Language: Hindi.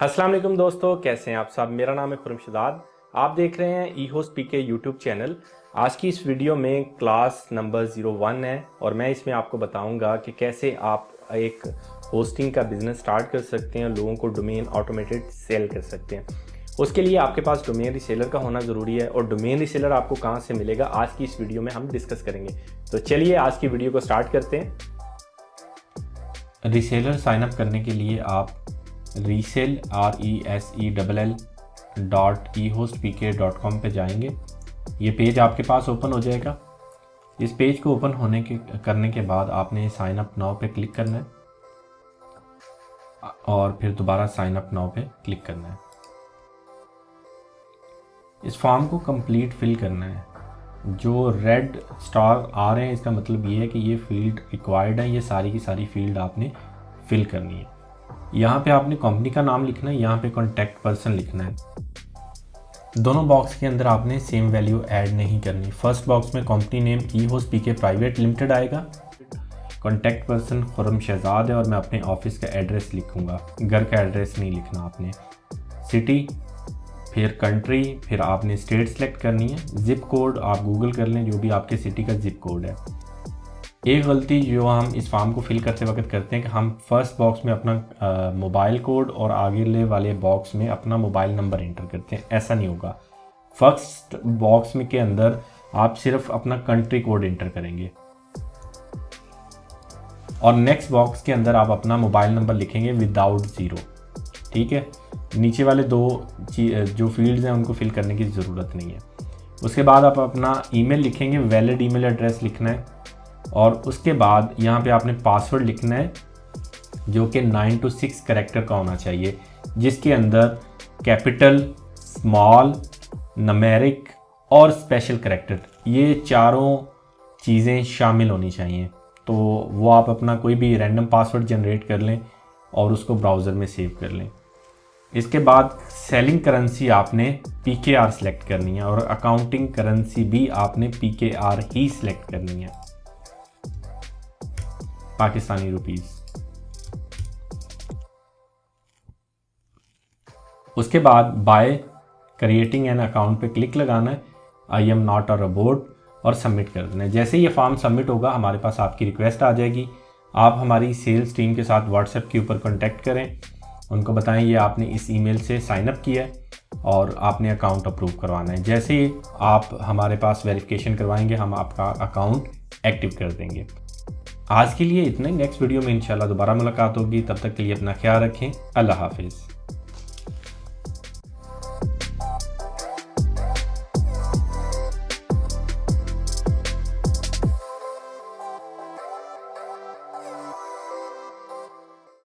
अस्सलाम वालेकुम दोस्तों, कैसे हैं आप सब। मेरा नाम है खुर्रम। आप देख रहे हैं ई होस्ट पी के यूट्यूब चैनल। आज की इस वीडियो में क्लास नंबर 01 है और मैं इसमें आपको बताऊंगा कि कैसे आप एक होस्टिंग का बिज़नेस स्टार्ट कर सकते हैं, लोगों को डोमेन ऑटोमेटेड सेल कर सकते हैं। उसके लिए आपके पास डोमेन रीसेलर का होना ज़रूरी है और डोमेन रीसेलर आपको कहाँ से मिलेगा आज की इस वीडियो में हम डिस्कस करेंगे। तो चलिए आज की वीडियो को स्टार्ट करते हैं। रीसेलर साइनअप करने के लिए आप resell.ehostpk.com पे जाएंगे। ये पेज आपके पास ओपन हो जाएगा। इस पेज को ओपन करने के बाद आपने साइन अप नाउ पे क्लिक करना है और फिर दोबारा साइन अप नाउ पे क्लिक करना है। इस फॉर्म को कंप्लीट फिल करना है। जो रेड स्टार आ रहे हैं इसका मतलब ये है कि ये फील्ड रिक्वायर्ड है। ये सारी की सारी फील्ड आपने फिल करनी है। यहाँ पे आपने कंपनी का नाम लिखना है, यहाँ पे कॉन्टैक्ट पर्सन लिखना है। दोनों बॉक्स के अंदर आपने सेम वैल्यू ऐड नहीं करनी। फर्स्ट बॉक्स में कंपनी नेम ई होस्ट पीके प्राइवेट लिमिटेड आएगा। कॉन्टैक्ट पर्सन खुर्रम शहजाद है और मैं अपने ऑफिस का एड्रेस लिखूँगा, घर का एड्रेस नहीं लिखना आपने। सिटी, फिर कंट्री, फिर आपने स्टेट सेलेक्ट करनी है। जिप कोड आप गूगल कर लें, जो भी आपके सिटी का जिप कोड है। एक गलती जो हम इस फॉर्म को फिल करते वक्त करते हैं कि हम फर्स्ट बॉक्स में अपना मोबाइल कोड और आगे वाले बॉक्स में अपना मोबाइल नंबर एंटर करते हैं। ऐसा नहीं होगा। फर्स्ट बॉक्स में के अंदर आप सिर्फ अपना कंट्री कोड एंटर करेंगे और नेक्स्ट बॉक्स के अंदर आप अपना मोबाइल नंबर लिखेंगे विदाउट ज़ीरो। ठीक है, नीचे वाले दो जो फील्ड्स हैं उनको फिल करने की ज़रूरत नहीं है। उसके बाद आप अपना ईमेल लिखेंगे, वैलिड ईमेल एड्रेस लिखना है और उसके बाद यहाँ पे आपने पासवर्ड लिखना है जो कि 9 to 6 कैरेक्टर का होना चाहिए, जिसके अंदर कैपिटल, स्मॉल, न्यूमेरिक और स्पेशल कैरेक्टर, ये चारों चीज़ें शामिल होनी चाहिए। तो वो आप अपना कोई भी रैंडम पासवर्ड जनरेट कर लें और उसको ब्राउज़र में सेव कर लें। इसके बाद सेलिंग करेंसी आपने PKR सेलेक्ट करनी है और अकाउंटिंग करेंसी भी आपने PKR ही सिलेक्ट करनी है, पाकिस्तानी रुपीस। उसके बाद बाय क्रिएटिंग एन अकाउंट पे क्लिक लगाना है, I am not a robot, और सबमिट कर देना है। जैसे ये फॉर्म सबमिट होगा हमारे पास आपकी रिक्वेस्ट आ जाएगी। आप हमारी सेल्स टीम के साथ व्हाट्सएप के ऊपर कांटेक्ट करें, उनको बताएं ये आपने इस ईमेल से साइन अप किया है और आपने अकाउंट अप्रूव करवाना है। जैसे ही आप हमारे पास वेरिफिकेशन करवाएंगे हम आपका अकाउंट एक्टिव कर देंगे। आज के लिए इतना ही। नेक्स्ट वीडियो में इंशाल्लाह दोबारा मुलाकात होगी। तब तक के लिए अपना ख्याल रखें। अल्लाह हाफिज़।